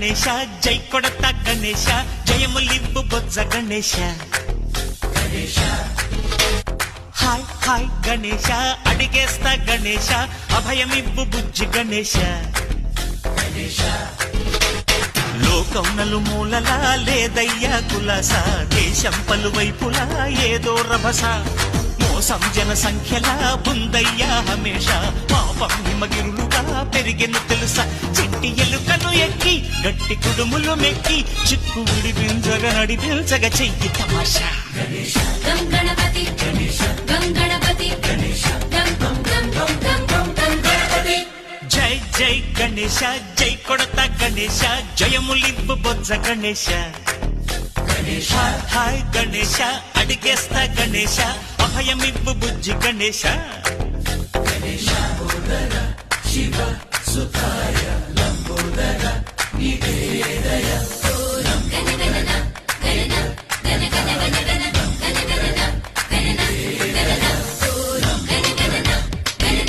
గణేశ జై కొడత గణేశ జయములివ్వు బొజ్జ Ganesha hi hi Ganesha అడిగేస్తా Ganesha అభయమివ్వు బుజ్జి గణేశ లోకం నలుమూలలా లేదయ్యా కులాస దేశం పలువైపులా ఏదో రభస మోసం జన సంఖ్యలా ఉందయ్యా హమేష పాపం హిమగిరులుగా పెరిగెను తెలుసా చిట్టి ఎలుకను ఎక్కి గట్టి కుడుములు మెక్కి చిక్కు విడిపించగ నడిపించగ చెయ్యి తమాషా గం గణపతి గం గణపతి గం గం గం గం గం గం గం గణపతి జై జై గణేశ జై కొడత గణేశ జయములివ్వు బొజ్జ గణేశ హాయ్ గణేశ అడిగేస్తా గణేశ అభయమివ్వు బుజ్జి గణేశ